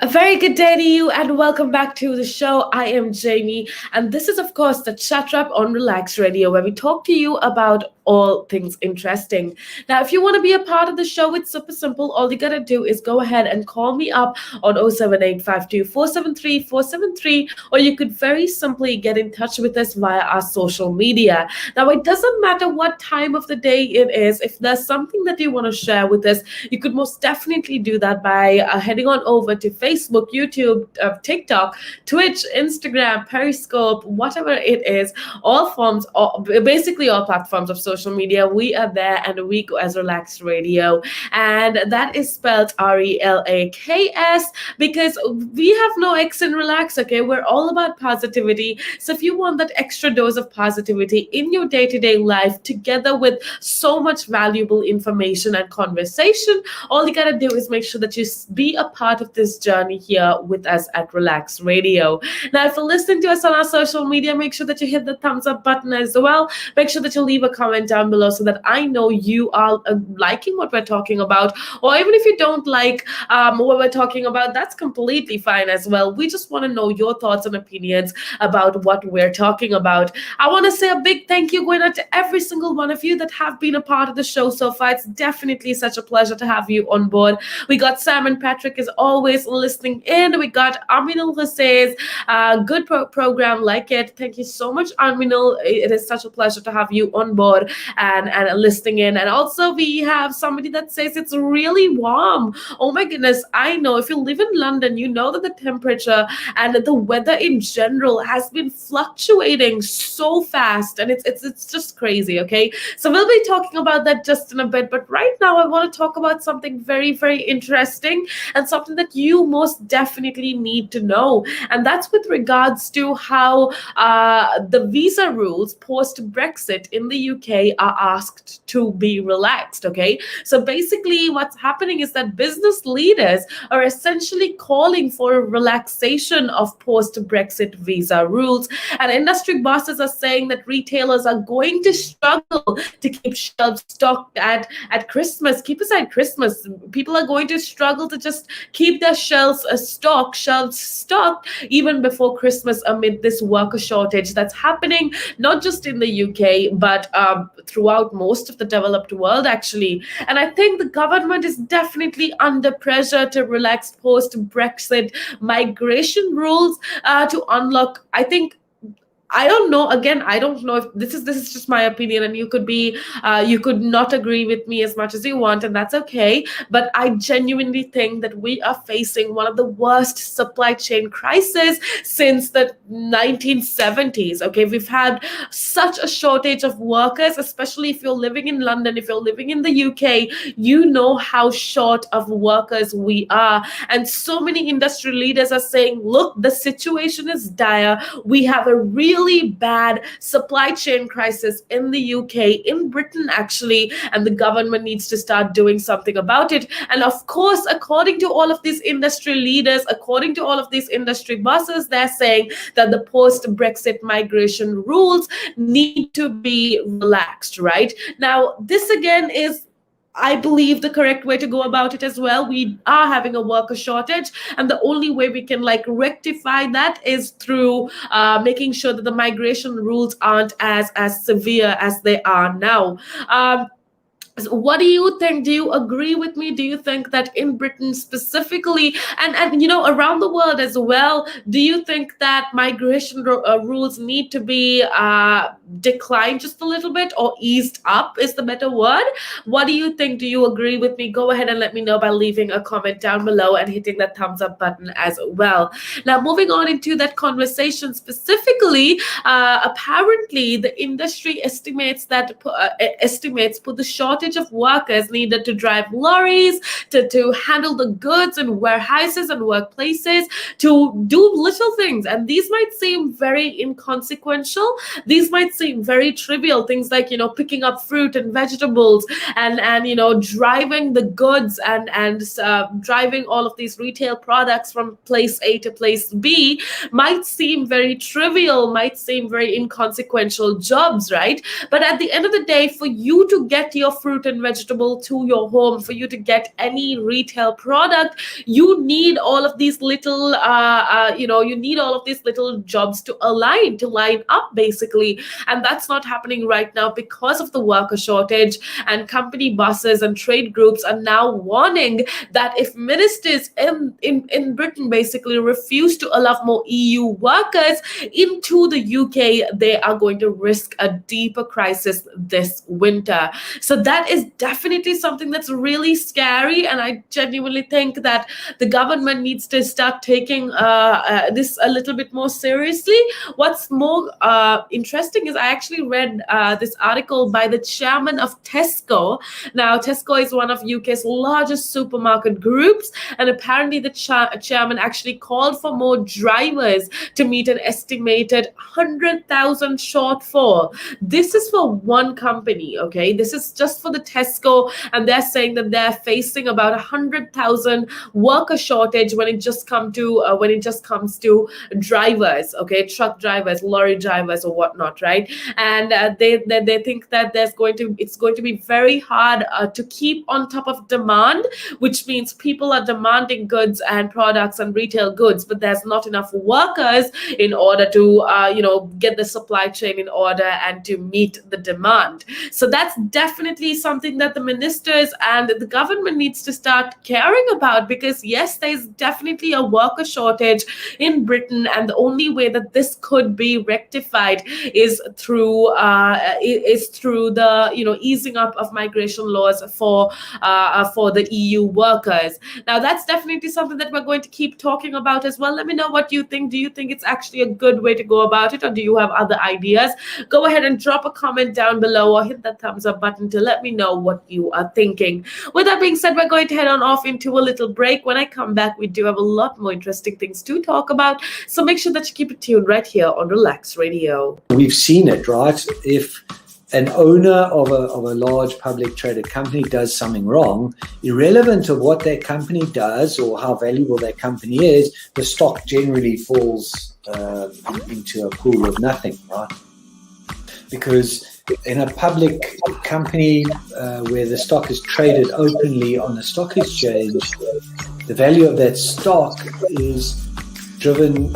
A very good day to you, and welcome back to the show. I am Jamie, and this is, of course, the Chat Wrap on Relax Radio, where we talk to you about all things interesting. Now, if you want to be a part of the show, it's super simple. All you gotta do is go ahead and call me up on 07852 or you could very simply get in touch with us via our social media. Now, it doesn't matter what time of the day it is, if there's something that you want to share with us, you could most definitely do that by heading on over to Facebook, YouTube, TikTok, Twitch, Instagram, Periscope, whatever it is, all forms, basically all platforms of social media. We are there and we go as Relaxed Radio. And that is spelled Relaks because we have no X in Relax, okay? We're all about positivity. So if you want that extra dose of positivity in your day to day life, together with so much valuable information and conversation, all you gotta do is make sure that you be a part of this journey here with us at Relax Radio. Now, if you're listening to us on our social media, make sure that you hit the thumbs up button as well. Make sure that you leave a comment down below so that I know you are liking what we're talking about. Or even if you don't like what we're talking about, that's completely fine as well. We just want to know your thoughts and opinions about what we're talking about. I want to say a big thank you going out to every single one of you that have been a part of the show so far. It's definitely such a pleasure to have you on board. We got Sam and Patrick is always listening in. We got Aminul who says, good program, like it. Thank you so much, Aminul. It is such a pleasure to have you on board and listening in. And also we have somebody that says it's really warm. Oh my goodness, I know if you live in London, you know that the temperature and the weather in general has been fluctuating so fast, and it's just crazy. Okay, so we'll be talking about that just in a bit, but right now I want to talk about something very, very interesting and something that you most definitely need to know, and that's with regards to how the visa rules post Brexit in the UK are asked to be relaxed. Okay, so basically what's happening is that business leaders are essentially calling for a relaxation of post Brexit visa rules, and industry bosses are saying that retailers are going to struggle to keep shelves stocked at Christmas. Keep aside Christmas, people are going to struggle to just keep their shelves stocked even before Christmas amid this worker shortage that's happening not just in the UK but throughout most of the developed world actually. And I think the government is definitely under pressure to relax post Brexit migration rules to unlock. I don't know. Again, I don't know if this is just my opinion, and you could not agree with me as much as you want, and that's okay. But I genuinely think that we are facing one of the worst supply chain crises since the 1970s. Okay, we've had such a shortage of workers, especially if you're living in London, if you're living in the UK, you know how short of workers we are, and so many industry leaders are saying, "Look, the situation is dire. We have a really bad supply chain crisis in the UK, in Britain actually, and the government needs to start doing something about it." And of course, according to all of these industry leaders, according to all of these industry bosses, they're saying that the post-Brexit migration rules need to be relaxed, right? Now, this again is, I believe, the correct way to go about it as well. We are having a worker shortage, and the only way we can rectify that is through making sure that the migration rules aren't as severe as they are now. So what do you think? Do you agree with me? Do you think that in Britain specifically, and around the world as well, do you think that migration rules need to be declined just a little bit, or eased up is the better word? What do you think? Do you agree with me? Go ahead and let me know by leaving a comment down below and hitting that thumbs up button as well. Now, moving on into that conversation specifically, apparently the industry estimates put the shortage of workers needed to drive lorries, to handle the goods in warehouses and workplaces, to do little things. And these might seem very inconsequential. These might seem very trivial things like, picking up fruit and vegetables and driving the goods and driving all of these retail products from place A to place B might seem very trivial, might seem very inconsequential jobs, right? But at the end of the day, for you to get your fruit fruit and vegetable to your home, for you to get any retail product, you need all of these little, you need all of these little jobs to line up basically. And that's not happening right now because of the worker shortage. And company bosses and trade groups are now warning that if ministers in Britain basically refuse to allow more EU workers into the UK, they are going to risk a deeper crisis this winter. So that is definitely something that's really scary. And I genuinely think that the government needs to start taking this a little bit more seriously. What's more interesting is I actually read this article by the chairman of Tesco. Now, Tesco is one of UK's largest supermarket groups, and apparently the chairman actually called for more drivers to meet an estimated 100,000 shortfall. This is for one company, okay? This is just for the Tesco, and they're saying that they're facing about 100,000 worker shortage when it just comes to drivers, okay, truck drivers, lorry drivers, or whatnot, right? And they think that it's going to be very hard to keep on top of demand, which means people are demanding goods and products and retail goods, but there's not enough workers in order to get the supply chain in order and to meet the demand. So that's definitely something that the ministers and the government needs to start caring about, because yes, there's definitely a worker shortage in Britain, and the only way that this could be rectified is through the easing up of migration laws for the EU workers. Now, that's definitely something that we're going to keep talking about as well. Let me know what you think. Do you think it's actually a good way to go about it, or do you have other ideas? Go ahead and drop a comment down below, or hit that thumbs up button to let me know what you are thinking. With that being said, we're going to head on off into a little break. When I come back, we do have a lot more interesting things to talk about, so make sure that you keep it tuned right here on Relaks Radio. We've seen it, right? If an owner of a large public traded company does something wrong, irrelevant of what that company does or how valuable that company is, the stock generally falls into a pool of nothing, right? Because in a public company where the stock is traded openly on the stock exchange, the value of that stock is driven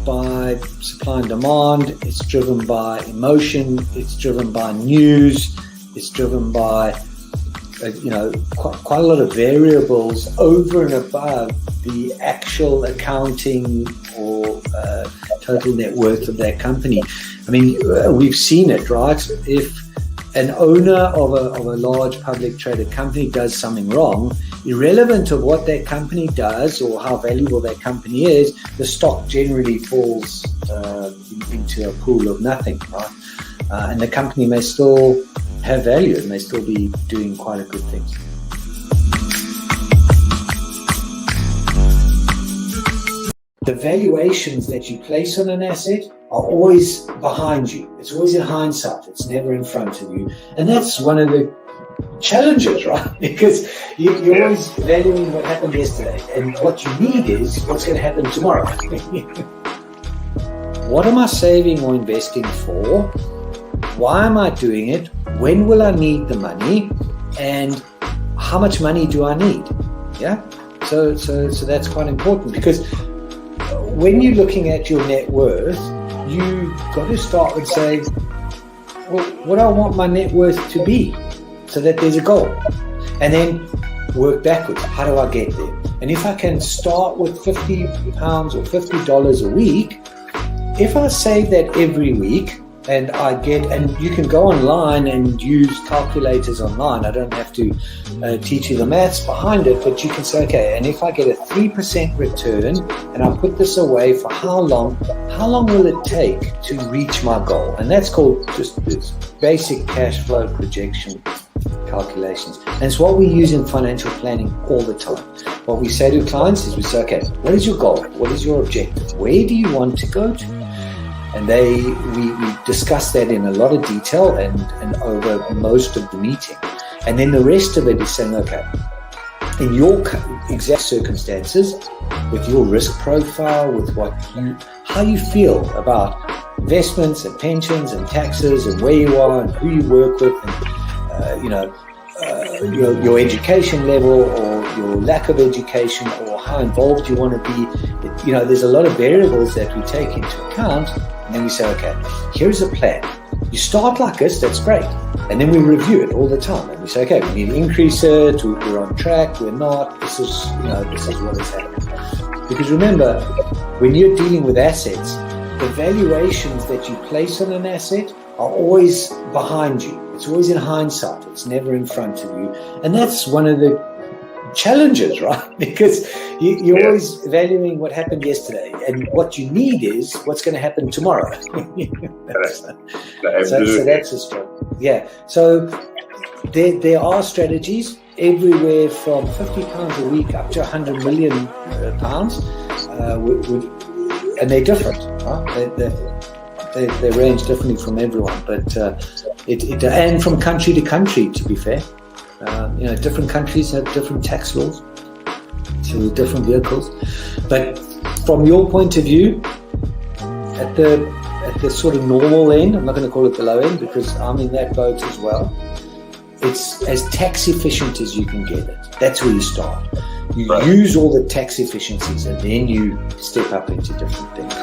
by supply and demand, it's driven by emotion, it's driven by news, it's driven by quite a lot of variables over and above the actual accounting or total net worth of that company. I mean, we've seen it, right? If an owner of a large public traded company does something wrong, irrelevant of what that company does or how valuable that company is, the stock generally falls into a pool of nothing, right? And the company may still have value, it may still be doing quite a good thing. The valuations that you place on an asset are always behind you. It's always in hindsight. It's never in front of you. And that's one of the challenges, right? Because you're always valuing what happened yesterday. And what you need is what's going to happen tomorrow. What am I saving or investing for? Why am I doing it? When will I need the money? And how much money do I need? Yeah. So that's quite important, because when you're looking at your net worth, you've got to start with saying, well, what do I want my net worth to be, so that there's a goal, and then work backwards. How do I get there? And if I can start with £50 or $50 a week, if I save that every week, and you can go online and use calculators online. I don't have to teach you the maths behind it, but you can say, okay, and if I get a 3% return and I put this away for how long will it take to reach my goal? And that's called just this basic cash flow projection calculations. And it's what we use in financial planning all the time. What we say to clients is we say, okay, what is your goal? What is your objective? Where do you want to go to? And we discuss that in a lot of detail and over most of the meeting. And then the rest of it is saying, okay, in your exact circumstances, with your risk profile, with how you feel about investments and pensions and taxes and where you are and who you work with, your education level or your lack of education or how involved you want to be. There's a lot of variables that we take into account, and then we say, okay, here's a plan. You start like this, that's great. And then we review it all the time. And we say, okay, we need to increase it, we're on track, we're not, this is what is happening. Because remember, when you're dealing with assets, the valuations that you place on an asset are always behind you. It's always in hindsight. It's never in front of you. And that's one of the challenges, right? Because you're always valuing what happened yesterday. And what you need is what's going to happen tomorrow. So that's a struggle. Yeah. So there are strategies everywhere from £50 a week up to £100 million. And they're different, right? They range differently from everyone, but and from country to country, to be fair. Different countries have different tax laws, so different vehicles. But from your point of view, at the sort of normal end, I'm not going to call it the low end because I'm in that boat as well. It's as tax efficient as you can get it. That's where you start. You use all the tax efficiencies and then you step up into different things.